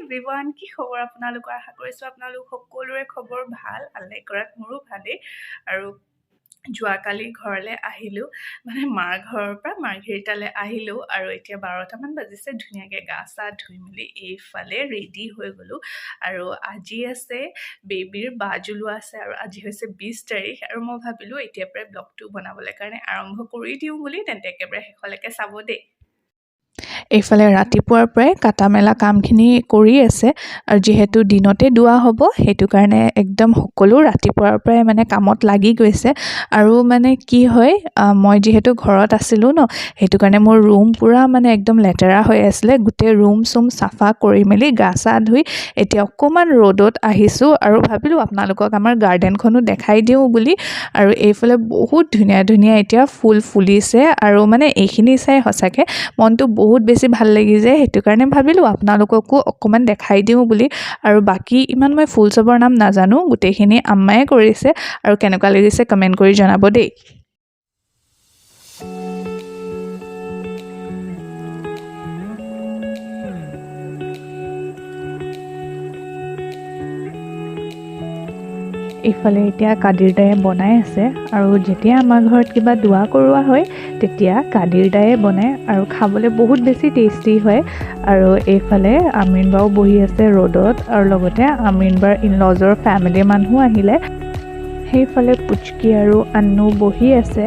Everyone, কি খবৰ আপোনালোকৰ? আশা কৰিছোঁ আপোনালোক সকলোৰে খবৰ ভাল। আল্লাই কৰাত মোৰো ভালেই। আৰু যোৱাকালি ঘৰলৈ আহিলোঁ, মানে মাৰ ঘৰৰ পৰা মাৰ্ঘেৰিটালৈ আহিলোঁ আৰু এতিয়া 12টামান বাজিছে। ধুনীয়াকৈ গা চা ধুই মেলি এইফালে ৰেডি হৈ গ'লোঁ। আৰু আজি আছে বেবীৰ বাজ ওলোৱা আছে আৰু আজি হৈছে 20 তাৰিখ। আৰু মই ভাবিলোঁ এতিয়াৰ পৰাই ব্লগটো বনাবলৈ কাৰণে আৰম্ভ কৰি দিওঁ বুলি, তেন্তে একেবাৰে শেষলৈকে চাব দেই। এইফালে ৰাতিপুৱাৰ পৰাই কাটা মেলা কামখিনি কৰি আছে আৰু যিহেতু দিনতে দোৱা হ'ব সেইটো কাৰণে একদম সকলো ৰাতিপুৱাৰ পৰাই মানে কামত লাগি গৈছে। আৰু মানে কি হয়, মই যিহেতু ঘৰত আছিলোঁ ন, সেইটো কাৰণে মোৰ ৰুম পূৰা মানে একদম লেতেৰা হৈ আছিলে। গোটেই ৰুম চুম চাফা কৰি মেলি গা চা ধুই এতিয়া অকণমান ৰ'দত আহিছোঁ আৰু ভাবিলোঁ আপোনালোকক আমাৰ গাৰ্ডেনখনো দেখাই দিওঁ বুলি। আৰু এইফালে বহুত ধুনীয়া ধুনীয়া এতিয়া ফুল ফুলিছে আৰু মানে এইখিনি চাই সঁচাকৈ মনটো বহুত বেছি ভাল লাগি যায়। সেইটো কাৰণে ভাবিলোঁ আপোনালোককো অকণমান দেখাই দিওঁ বুলি। আৰু বাকী ইমান মই ফুল চবৰ নাম নাজানো, গোটেইখিনি আম্মায়ে কৰিছে আৰু কেনেকুৱা লাগিছে কমেণ্ট কৰি জনাব দেই। এইফালে এতিয়া কাদিৰ দায়ে বনাই আছে আৰু যেতিয়া আমাৰ ঘৰত কিবা দোৱা কৰোৱা হয় তেতিয়া কাদিৰ দায়ে বনায় আৰু খাবলৈ বহুত বেছি টেষ্টি হয়। আৰু এইফালে আমিন বাও বহি আছে ৰ'দত আৰু লগতে আমিন বাৰ ইনলজৰ ফেমিলিৰ মানুহো আহিলে। সেইফালে পুচকি আৰু আন্নু বহি আছে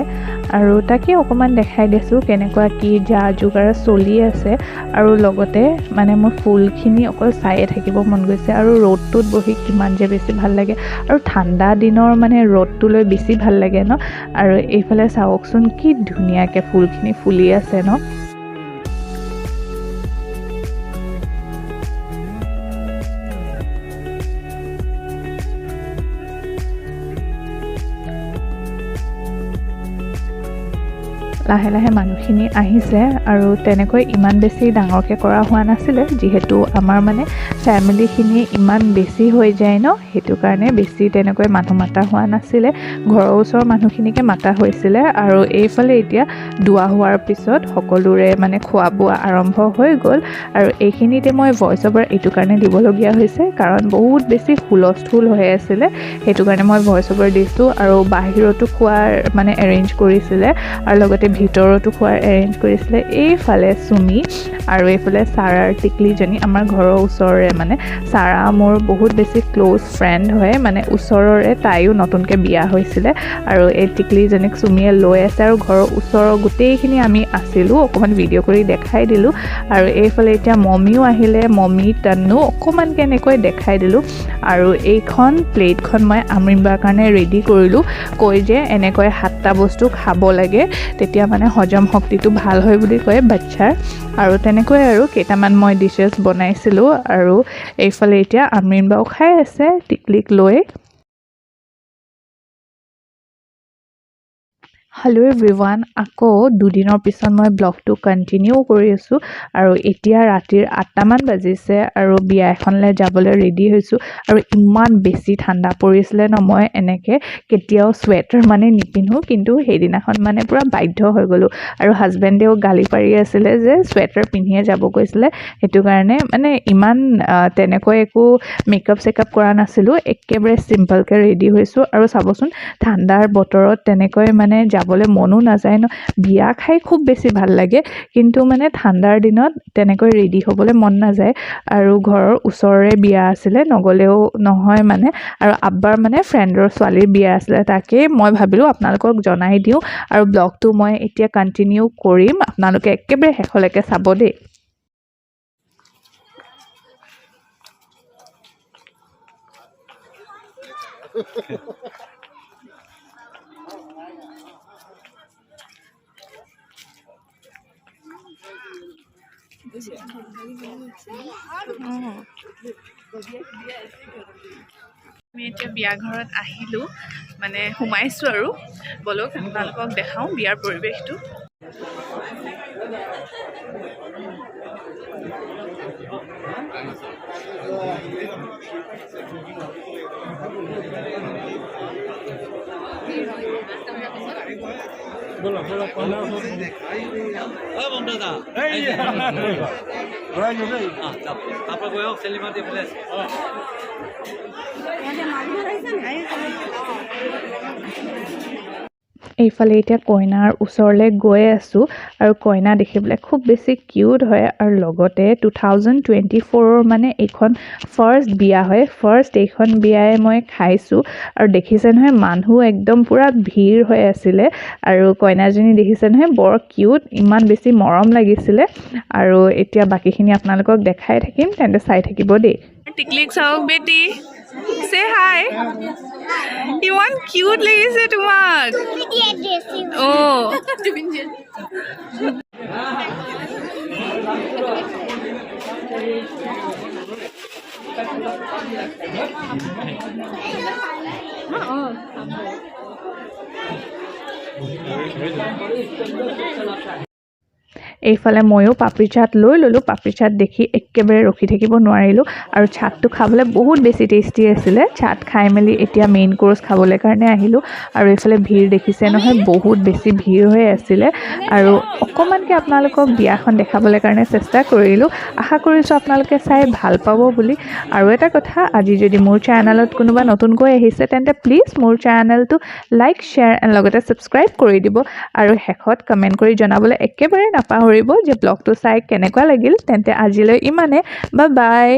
আৰু তাকে অকণমান দেখাই দিছোঁ কেনেকুৱা কি যা যোগাৰ চলি আছে। আৰু লগতে মানে মোৰ ফুলখিনি অকল চায়ে থাকিব মন গৈছে আৰু ৰ'দটোত বহি কিমান যে বেছি ভাল লাগে। আৰু ঠাণ্ডা দিনৰ মানে ৰ'দটোলৈ বেছি ভাল লাগে ন। আৰু এইফালে চাওকচোন কি ধুনীয়াকৈ ফুলখিনি ফুলি আছে ন। লাহে লাহে মানুহখিনি আহিছে আৰু তেনেকৈ ইমান বেছি ডাঙৰকৈ কৰা হোৱা নাছিলে, যিহেতু আমাৰ মানে ফেমিলিখিনি ইমান বেছি হৈ যায় ন, সেইটো কাৰণে বেছি তেনেকৈ মানুহ মাতা হোৱা নাছিলে। ঘৰৰ ওচৰৰ মানুহখিনিকে মাতা হৈছিলে। আৰু এইফালে এতিয়া দোৱা হোৱাৰ পিছত সকলোৰে মানে খোৱা বোৱা আৰম্ভ হৈ গ'ল। আৰু এইখিনিতে মই ভইচ অভাৰ এইটো কাৰণে দিবলগীয়া হৈছে কাৰণ বহুত বেছি হুলস্থুল হৈ আছিলে, সেইটো কাৰণে মই ভইচ অভাৰ দিছোঁ। আৰু বাহিৰতো খোৱাৰ মানে এৰেঞ্জ কৰিছিলে আৰু লগতে ভিতৰতো খোৱাৰ এৰেঞ্জ কৰিছিলে। এইফালে চুমি আৰু এইফালে ছাৰাৰ টিকলিজনী আমাৰ ঘৰৰ ওচৰৰে, মানে ছাৰা মোৰ বহুত বেছি ক্ল'জ ফ্ৰেণ্ড হয়, মানে ওচৰৰে। তাইও নতুনকৈ বিয়া হৈছিলে আৰু এই টিকলিজনীক চুমিয়ে লৈ আছে আৰু ঘৰৰ ওচৰৰ গোটেইখিনি আমি আছিলোঁ। অকণমান ভিডিঅ' কৰি দেখাই দিলোঁ। আৰু এইফালে এতিয়া মমিও আহিলে, মমি তন্নু অকণমান কেনেকৈ দেখাই দিলোঁ। আৰু এইখন প্লেটখন মই আমিন বাৰ কাৰণে ৰেডি কৰিলোঁ, কৈ যে এনেকৈ 7টা বস্তু খাব লাগে তেতিয়া মানে হজম শক্তিটো ভাল হয় বুলি কয় বাচ্ছাৰ। আৰু তেনেকৈ আৰু কেইটামান মই ডিছেছ বনাইছিলোঁ। আৰু এইফালে এতিয়া আমিন বাও খাই আছে টিকলিক লৈ। হেল্ল' এভৰিৱান, আকৌ দুদিনৰ পিছত মই ব্লগটো কণ্টিনিউ কৰি আছোঁ। আৰু এতিয়া ৰাতিৰ 8টামান বাজিছে আৰু বিয়া এখনলৈ যাবলৈ ৰেডি হৈছোঁ। আৰু ইমান বেছি ঠাণ্ডা পৰিছিলে ন, মই এনেকৈ কেতিয়াও চুৱেটাৰ মানে নিপিন্ধোঁ, কিন্তু সেইদিনাখন মানে পূৰা বাধ্য হৈ গ'লোঁ। আৰু হাজবেণ্ডেও গালি পাৰি আছিলে যে চুৱেটাৰ পিন্ধিয়ে যাব কৈছিলে, সেইটো কাৰণে মানে ইমান তেনেকৈ একো মেকআপ চেকআপ কৰা নাছিলোঁ, একেবাৰে চিম্পলকৈ ৰেডি হৈছোঁ। আৰু চাবচোন ঠাণ্ডাৰ বতৰত তেনেকৈ মানে যাবলৈ মনো নাযায় ন। বিয়া খাই খুব বেছি ভাল লাগে, কিন্তু মানে ঠাণ্ডাৰ দিনত তেনেকৈ ৰেডি হ'বলৈ মন নাযায়। আৰু ঘৰৰ ওচৰৰে বিয়া আছিলে, নগ'লেও নহয় মানে। আৰু আব্বাৰ মানে ফ্ৰেণ্ডৰ ছোৱালীৰ বিয়া আছিলে, তাকেই মই ভাবিলোঁ আপোনালোকক জনাই দিওঁ। আৰু ব্লগটো মই এতিয়া কণ্টিনিউ কৰিম, আপোনালোকে একেবাৰে শেষলৈকে চাব দেই। আমি এতিয়া বিয়া ঘৰত আহিলোঁ, মানে সোমাইছোঁ আৰু। বলক আপোনালোকক দেখাওঁ বিয়াৰ পৰিৱেশটো। তাৰপৰা গৈ আহক চেলিমাটি এইফালে আছে এইফালে এতিয়া কইনাৰ ওচৰলৈ গৈ আছোঁ আৰু কইনা দেখিবলৈ খুব বেছি কিউট হয় আৰু লগতে 2024 মানে এইখন ফাৰ্ষ্ট বিয়া হয় ফাৰ্ষ্ট এইখন বিয়াই মই খাইছোঁ আৰু দেখিছে নহয় মানুহ একদম পূৰা ভিৰ হৈ আছিলে আৰু কইনাজনী দেখিছে নহয় বৰ কিউট ইমান বেছি মৰম লাগিছিলে আৰু এতিয়া বাকীখিনি আপোনালোকক দেখাই থাকিম তেন্তে চাই থাকিব দেই টিকলিক চাওক বেটি সে হাই ইমান কিউট লাগিছে তোমাক Oh. এইফালে ময়ো পাপৰি চাট লৈ ল'লোঁ পাপৰি চাট দেখি একেবাৰে ৰখি থাকিব নোৱাৰিলোঁ আৰু চাটটো খাবলৈ বহুত বেছি টেষ্টি আছিলে চাট খাই মেলি এতিয়া মেইন কোৰ্চ খাবলৈ কাৰণে আহিলোঁ আৰু এইফালে ভিৰ দেখিছে নহয় বহুত বেছি ভিৰ হৈ আছিলে আৰু অকণমানকৈ আপোনালোকক বিয়াখন দেখাবলৈ কাৰণে চেষ্টা কৰিলোঁ আশা কৰিছোঁ আপোনালোকে চাই ভাল পাব বুলি আৰু এটা কথা আজি যদি মোৰ চেনেলত কোনোবা নতুনকৈ আহিছে তেন্তে প্লিজ মোৰ চেনেলটো লাইক শ্বেয়াৰ এণ্ড লগতে ছাবস্ক্ৰাইব কৰি দিব আৰু শেষত কমেণ্ট কৰি জনাবলৈ একেবাৰে নাপাহৰিব যে ব্লগটো চাই কেনেকুৱা লাগিল তেন্তে আজিলৈ ইমানে বাই বাই